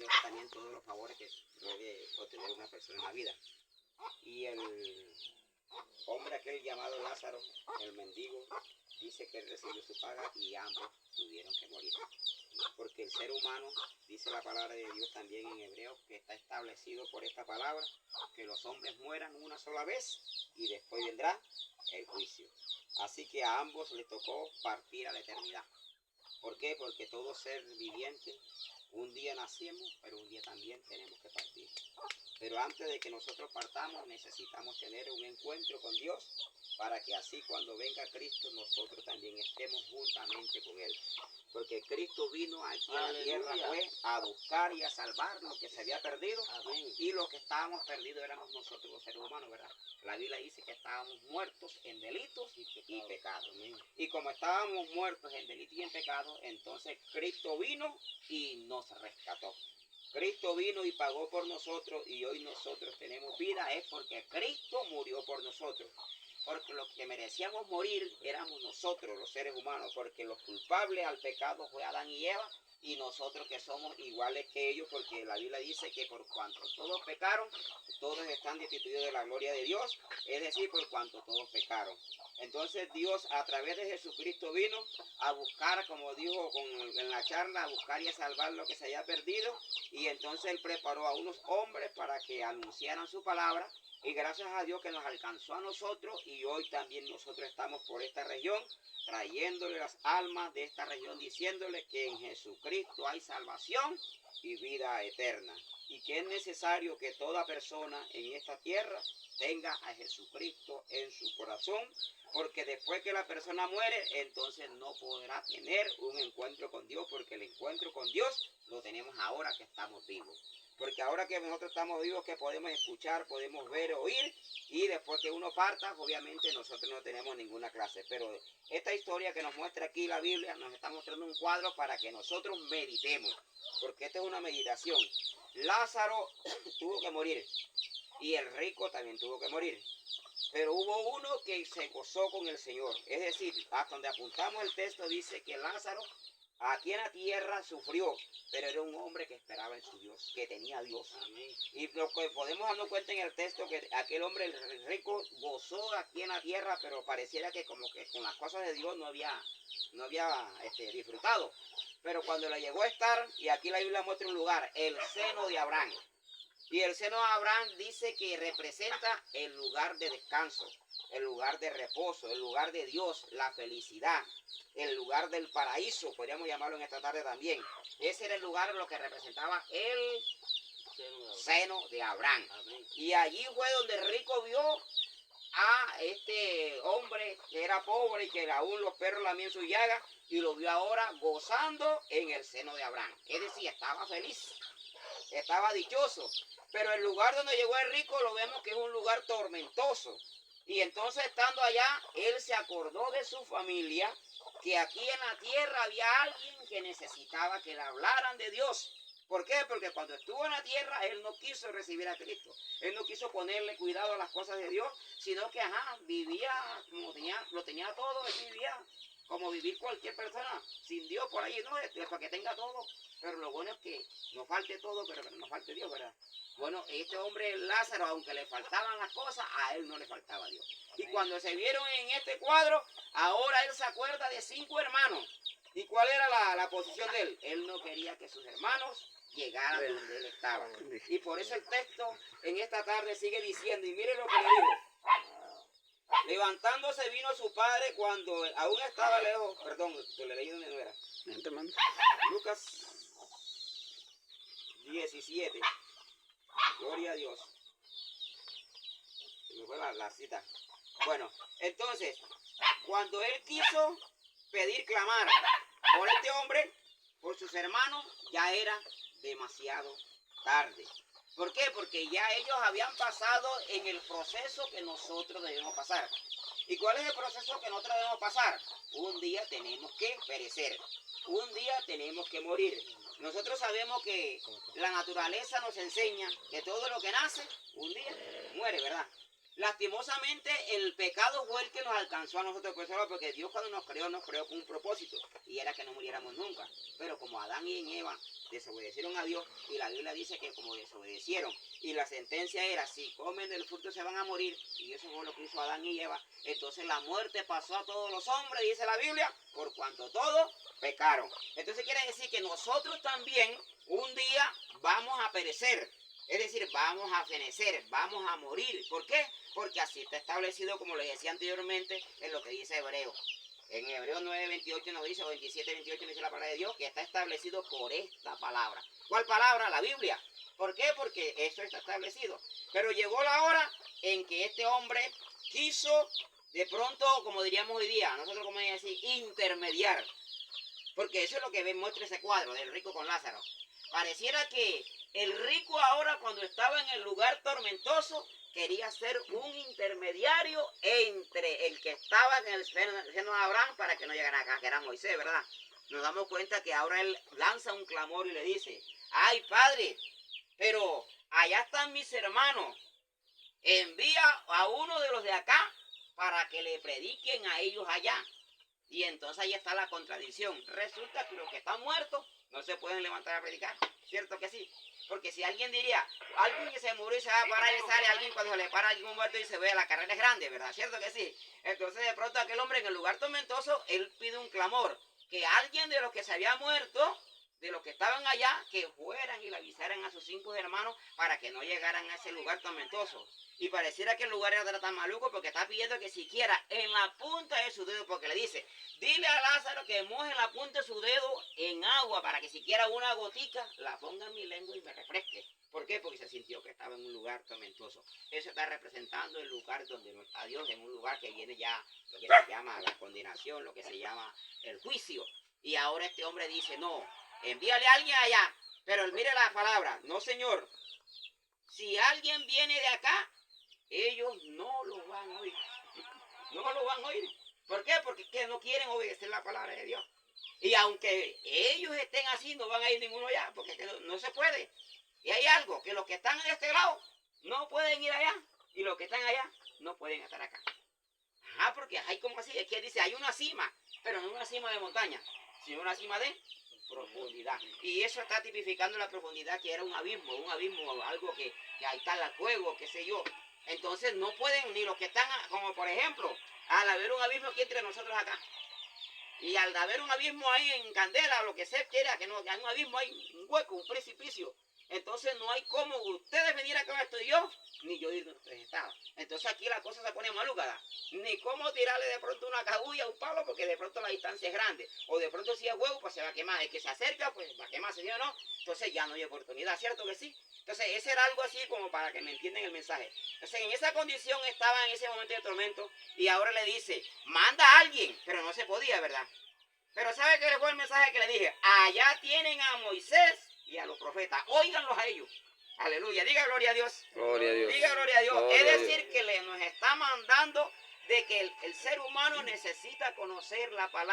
creo que también todos los favores que puede obtener una persona en la vida. Y el hombre aquel llamado Lázaro, el mendigo, dice que él recibió su paga y ambos tuvieron que morir. Porque el ser humano, dice la palabra de Dios también en Hebreos, que está establecido por esta palabra, que los hombres mueran una sola vez y después vendrá el juicio. Así que a ambos les tocó partir a la eternidad. ¿Por qué? Porque todo ser viviente, un día nacemos, pero un día también tenemos que partir. Pero antes de que nosotros partamos, necesitamos tener un encuentro con Dios, para que así cuando venga Cristo, nosotros también estemos juntamente con Él. Porque Cristo vino aquí a la tierra fue a buscar y a salvar lo que se había perdido. Amén. Y lo que estábamos perdidos éramos nosotros los seres humanos, ¿verdad? La Biblia dice que estábamos muertos en delitos y pecados. Amén. Y como estábamos muertos en delitos y en pecados, entonces Cristo vino y nos rescató. Cristo vino y pagó por nosotros y hoy nosotros tenemos vida, es porque Cristo murió por nosotros. Porque los que merecíamos morir éramos nosotros, los seres humanos, porque los culpables al pecado fue Adán y Eva, y nosotros que somos iguales que ellos, porque la Biblia dice que por cuanto todos pecaron, todos están destituidos de la gloria de Dios, es decir, por cuanto todos pecaron. Entonces Dios a través de Jesucristo vino a buscar, como dijo en la charla, a buscar y a salvar lo que se había perdido, y entonces Él preparó a unos hombres para que anunciaran su palabra. Y gracias a Dios que nos alcanzó a nosotros y hoy también nosotros estamos por esta región, trayéndole las almas de esta región, diciéndole que en Jesucristo hay salvación y vida eterna. Y que es necesario que toda persona en esta tierra tenga a Jesucristo en su corazón, porque después que la persona muere, entonces no podrá tener un encuentro con Dios, porque el encuentro con Dios lo tenemos ahora que estamos vivos. Porque ahora que nosotros estamos vivos, que podemos escuchar, podemos ver, oír, y después que uno parta, obviamente nosotros no tenemos ninguna clase. Pero esta historia que nos muestra aquí la Biblia, nos está mostrando un cuadro para que nosotros meditemos, porque esta es una meditación. Lázaro tuvo que morir, y el rico también tuvo que morir. Pero hubo uno que se gozó con el Señor. Es decir, hasta donde apuntamos el texto dice que Lázaro aquí en la tierra sufrió, pero era un hombre que esperaba en su Dios, que tenía a Dios. Amén. Y lo que podemos darnos cuenta en el texto, que aquel hombre, el rico, gozó aquí en la tierra, pero pareciera que como que con las cosas de Dios no había disfrutado. Pero cuando le llegó a estar, y aquí la Biblia muestra un lugar, el seno de Abraham. Y el seno de Abraham dice que representa el lugar de descanso, el lugar de reposo, el lugar de Dios, la felicidad, el lugar del paraíso, podríamos llamarlo en esta tarde también. Ese era el lugar lo que representaba el seno de Abraham. Y allí fue donde el rico vio a este hombre que era pobre y que aún los perros lamían su llaga, y lo vio ahora gozando en el seno de Abraham. Es decir, estaba feliz, estaba dichoso. Pero el lugar donde llegó el rico lo vemos que es un lugar tormentoso. Y entonces estando allá, él se acordó de su familia, que aquí en la tierra había alguien que necesitaba que le hablaran de Dios. ¿Por qué? Porque cuando estuvo en la tierra, él no quiso recibir a Cristo. Él no quiso ponerle cuidado a las cosas de Dios, sino que vivía como lo tenía todo, él vivía como vivir cualquier persona, sin Dios por ahí, no, es para que tenga todo. Pero lo bueno es que no falte todo, pero que no falte Dios, ¿verdad? Bueno, este hombre Lázaro, aunque le faltaban las cosas, a él no le faltaba Dios. Y cuando se vieron en este cuadro, ahora él se acuerda de 5 hermanos. ¿Y cuál era la posición de él? Él no quería que sus hermanos llegaran donde él estaba. Y por eso el texto en esta tarde sigue diciendo, y mire lo que le dijo. Levantándose vino su padre cuando aún estaba lejos. Perdón, te le leí donde no era. Lucas 17. Gloria a Dios. Se me fue la cita. Bueno, entonces, cuando él quiso pedir, clamar por este hombre, por sus hermanos, ya era demasiado tarde. ¿Por qué? Porque ya ellos habían pasado en el proceso que nosotros debemos pasar. ¿Y cuál es el proceso que nosotros debemos pasar? Un día tenemos que perecer. Un día tenemos que morir. Nosotros sabemos que la naturaleza nos enseña que todo lo que nace, un día muere, ¿verdad? Lastimosamente el pecado fue el que nos alcanzó a nosotros personas, porque Dios cuando nos creó con un propósito, y era que no muriéramos nunca. Pero como Adán y Eva desobedecieron a Dios, y la Biblia dice que como desobedecieron, y la sentencia era, si comen del fruto se van a morir, y eso fue lo que hizo Adán y Eva, entonces la muerte pasó a todos los hombres, dice la Biblia, por cuanto todos pecaron. Entonces quiere decir que nosotros también un día vamos a perecer. Es decir, vamos a fenecer, vamos a morir. ¿Por qué? Porque así está establecido, como les decía anteriormente, en lo que dice Hebreo. En Hebreos 9:28 nos dice, o 27:28 nos dice la palabra de Dios, que está establecido por esta palabra. ¿Cuál palabra? La Biblia. ¿Por qué? Porque eso está establecido. Pero llegó la hora en que este hombre quiso, de pronto, como diríamos hoy día, nosotros como decir, intermediar. Porque eso es lo que muestra ese cuadro del rico con Lázaro. Pareciera que el rico ahora, cuando estaba en el lugar tormentoso, quería ser un intermediario entre el que estaba en el seno de Abraham para que no llegara acá, que era Moisés, ¿verdad? Nos damos cuenta que ahora él lanza un clamor y le dice, ay padre, pero allá están mis hermanos, envía a uno de los de acá para que le prediquen a ellos allá. Y entonces ahí está la contradicción. Resulta que los que están muertos no se pueden levantar a predicar. ¿Cierto que sí? Porque si alguien diría, alguien que se murió y se va a parar y sale alguien cuando se le para a alguien muerto y se ve, la carrera es grande, ¿verdad? ¿Cierto que sí? Entonces de pronto aquel hombre en el lugar tormentoso, él pide un clamor. Que alguien de los que se había muerto, de los que estaban allá, que fueran y le avisaran a sus 5 hermanos para que no llegaran a ese lugar tormentoso. Y pareciera que el lugar era tan maluco porque está pidiendo que siquiera en la punta de su dedo, porque le dice, dile a Lázaro que moje la punta de su dedo en agua para que siquiera una gotica la ponga en mi lengua y me refresque. ¿Por qué? Porque se sintió que estaba en un lugar tormentoso. Eso está representando el lugar donde no está Dios, en un lugar que viene ya lo que se llama la condenación, lo que se llama el juicio. Y ahora este hombre dice, no, envíale a alguien allá. Pero mire la palabra, no señor, si alguien viene de acá, ellos no lo van a oír. No lo van a oír. ¿Por qué? Porque es que no quieren obedecer la palabra de Dios. Y aunque ellos estén así, no van a ir ninguno allá, porque es que no se puede. Y hay algo, que los que están en este lado no pueden ir allá, y los que están allá no pueden estar acá. Ajá, porque hay como así, es que dice, hay una cima, pero no una cima de montaña, sino una cima de profundidad. Y eso está tipificando la profundidad, que era un abismo, algo que ahí está el fuego, qué sé yo. Entonces no pueden, ni los que están, como por ejemplo, al haber un abismo aquí entre nosotros acá, y al haber un abismo ahí en Candela, o lo que se quiera, que no, hay un abismo ahí, un hueco, un precipicio. Entonces no hay como ustedes venir acá donde estoy yo, ni yo ir donde ustedes estaban. Entonces aquí la cosa se pone maluca, ni cómo tirarle de pronto una cabulla, un palo, porque de pronto la distancia es grande. O de pronto si es huevo, pues se va a quemar. El que se acerca, pues va a quemarse, ¿sí o no? Entonces ya no hay oportunidad, ¿cierto que sí? Entonces ese era algo así como para que me entiendan el mensaje. Entonces en esa condición estaba en ese momento de tormento, y ahora le dice, manda a alguien, pero no se podía, ¿verdad? Pero ¿sabe qué fue el mensaje que le dije? Allá tienen a Moisés y a los profetas. Óiganlos a ellos. Aleluya. Diga gloria a Dios. Gloria a Dios. Diga gloria a Dios. Gloria Es a decir, que nos está mandando de que el ser humano necesita conocer la palabra.